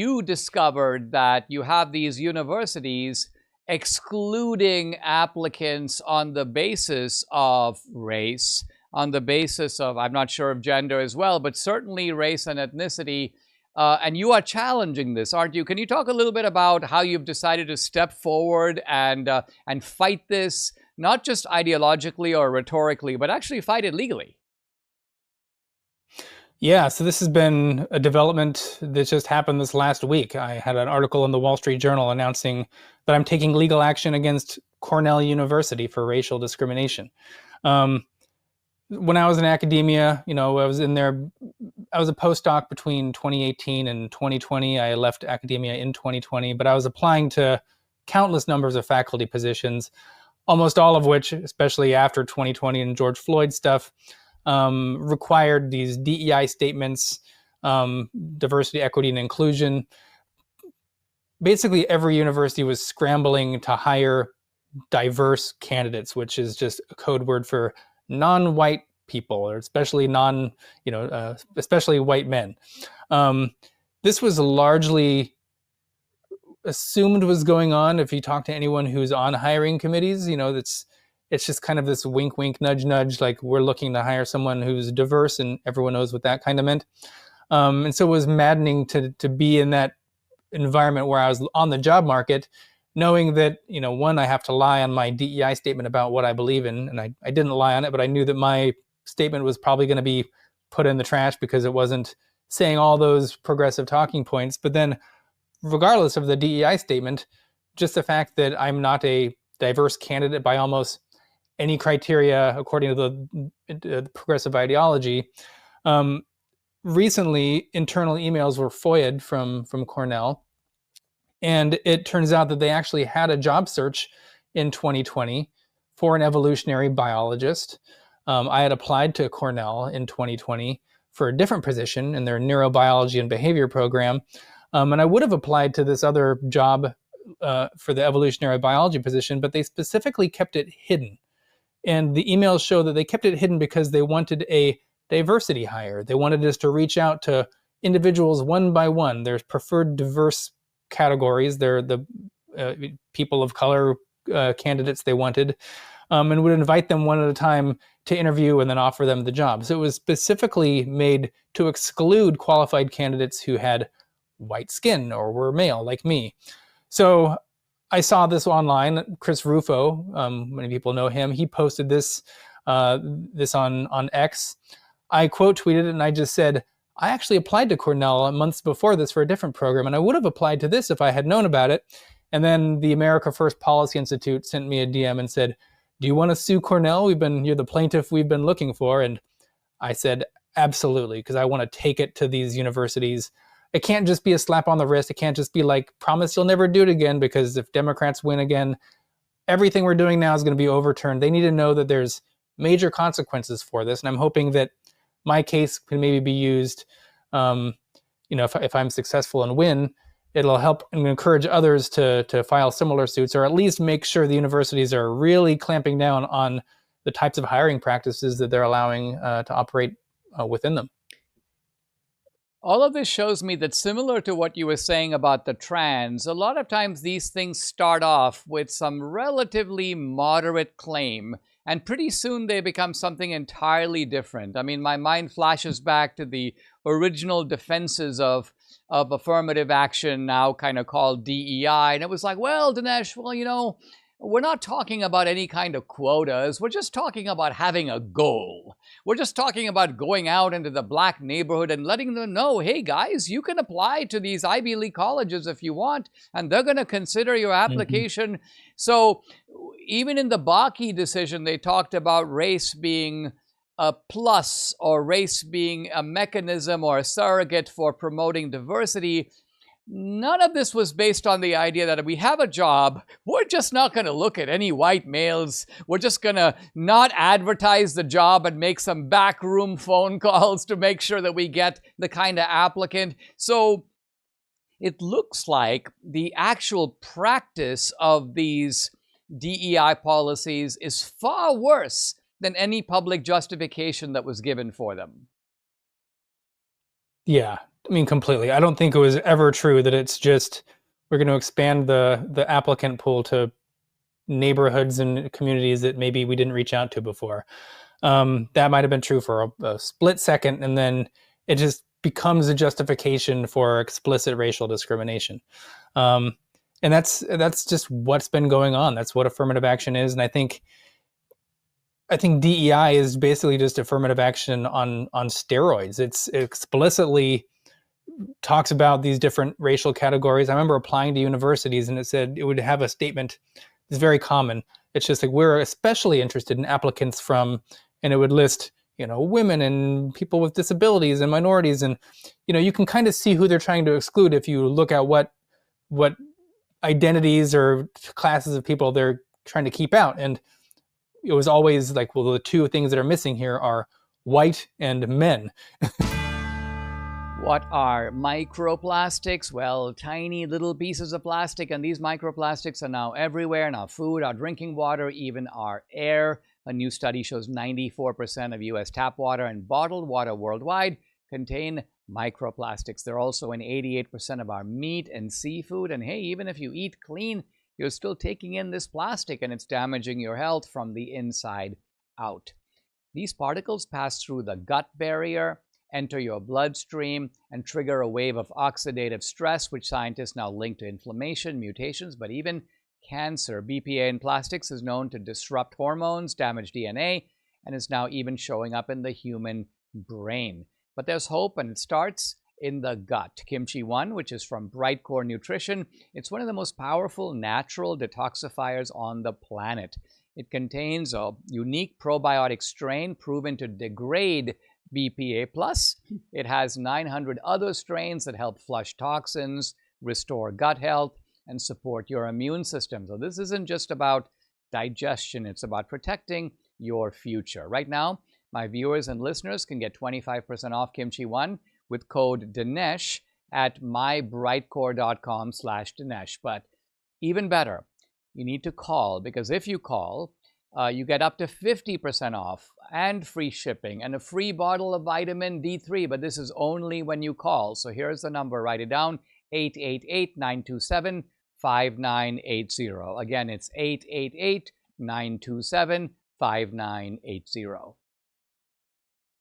you discovered that you have these universities excluding applicants on the basis of race, on the basis of, I'm not sure of gender as well, but certainly race and ethnicity. And you are challenging this, aren't you? Can you talk a little bit about how you've decided to step forward and fight this, not just ideologically or rhetorically, but actually fight it legally? Yeah, so this has been a development that just happened this last week. I had an article in the Wall Street Journal announcing that I'm taking legal action against Cornell University for racial discrimination. When I was in academia, I was in there, I was a postdoc between 2018 and 2020. I left academia in 2020, but I was applying to countless numbers of faculty positions, almost all of which, especially after 2020 and George Floyd stuff, required these DEI statements, diversity, equity, and inclusion. Basically, every university was scrambling to hire diverse candidates, which is just a code word for non-white people, or especially especially white men. This was largely assumed was going on. If you talk to anyone who's on hiring committees, it's just kind of this wink, wink, nudge, nudge, like we're looking to hire someone who's diverse, and everyone knows what that kind of meant. And so it was maddening to be in that environment where I was on the job market, knowing that, one, I have to lie on my DEI statement about what I believe in, and I didn't lie on it, but I knew that my statement was probably going to be put in the trash because it wasn't saying all those progressive talking points. But then, regardless of the DEI statement, just the fact that I'm not a diverse candidate by almost any criteria according to the progressive ideology. Recently, internal emails were FOIA'd from Cornell, and it turns out that they actually had a job search in 2020 for an evolutionary biologist. I had applied to Cornell in 2020 for a different position in their neurobiology and behavior program, and I would have applied to this other job for the evolutionary biology position, but they specifically kept it hidden. And the emails show that they kept it hidden because they wanted a diversity hire. They wanted us to reach out to individuals one by one. There's preferred diverse categories. They're the people of color candidates they wanted, and would invite them one at a time to interview and then offer them the job. So it was specifically made to exclude qualified candidates who had white skin or were male, like me. So I saw this online. Chris Rufo, many people know him, he posted this on X. I quote tweeted it and I just said, I actually applied to Cornell months before this for a different program, and I would have applied to this if I had known about it. And then the America First Policy Institute sent me a DM and said, do you want to sue Cornell? You're the plaintiff we've been looking for. And I said, absolutely, because I want to take it to these universities. It can't just be a slap on the wrist. It can't just be like, promise you'll never do it again, because if Democrats win again, everything we're doing now is going to be overturned. They need to know that there's major consequences for this. And I'm hoping that my case can maybe be used, if I'm successful and win, it'll help and encourage others to file similar suits, or at least make sure the universities are really clamping down on the types of hiring practices that they're allowing to operate within them. All of this shows me that, similar to what you were saying about the trans, a lot of times these things start off with some relatively moderate claim, and pretty soon they become something entirely different. I mean, my mind flashes back to the original defenses of affirmative action, now kind of called DEI. And it was like, well, Dinesh, we're not talking about any kind of quotas. We're just talking about having a goal. We're just talking about going out into the black neighborhood and letting them know, hey, guys, you can apply to these Ivy League colleges if you want, and they're going to consider your application. Mm-hmm. So even in the Bakke decision, they talked about race being a plus, or race being a mechanism or a surrogate for promoting diversity. None of this was based on the idea that if we have a job, we're just not going to look at any white males. We're just going to not advertise the job and make some backroom phone calls to make sure that we get the kind of applicant. So it looks like the actual practice of these DEI policies is far worse than any public justification that was given for them. Yeah, I mean, completely. I don't think it was ever true that it's just we're going to expand the applicant pool to neighborhoods and communities that maybe we didn't reach out to before. That might have been true for a split second, and then it just becomes a justification for explicit racial discrimination. And that's just what's been going on. That's what affirmative action is, and I think DEI is basically just affirmative action on steroids. It explicitly talks about these different racial categories. I remember applying to universities, and it said it would have a statement. It's very common. It's just like, we're especially interested in applicants from, and it would list, women and people with disabilities and minorities, and you can kind of see who they're trying to exclude if you look at what identities or classes of people they're trying to keep out. And it was always like, well, the two things that are missing here are white and men. What are microplastics? Well, tiny little pieces of plastic, and these microplastics are now everywhere in our food, our drinking water, even our air. A new study shows 94% of U.S. tap water and bottled water worldwide contain microplastics. They're also in 88% of our meat and seafood. And hey, even if you eat clean, you're still taking in this plastic, and it's damaging your health from the inside out. These particles pass through the gut barrier, enter your bloodstream, and trigger a wave of oxidative stress, which scientists now link to inflammation, mutations, but even cancer. BPA in plastics is known to disrupt hormones, damage DNA, and is now even showing up in the human brain. But there's hope, and it starts in the gut. Kimchi 1, which is from Bright Core Nutrition, it's one of the most powerful natural detoxifiers on the planet. It contains a unique probiotic strain proven to degrade BPA+. It has 900 other strains that help flush toxins, restore gut health, and support your immune system. So this isn't just about digestion, it's about protecting your future. Right now, my viewers and listeners can get 25% off Kimchi 1 with code Dinesh at mybrightcore.com/Dinesh. But even better, you need to call, because if you call, you get up to 50% off and free shipping and a free bottle of vitamin D3, but this is only when you call. So here's the number, write it down, 888-927-5980. Again, it's 888-927-5980.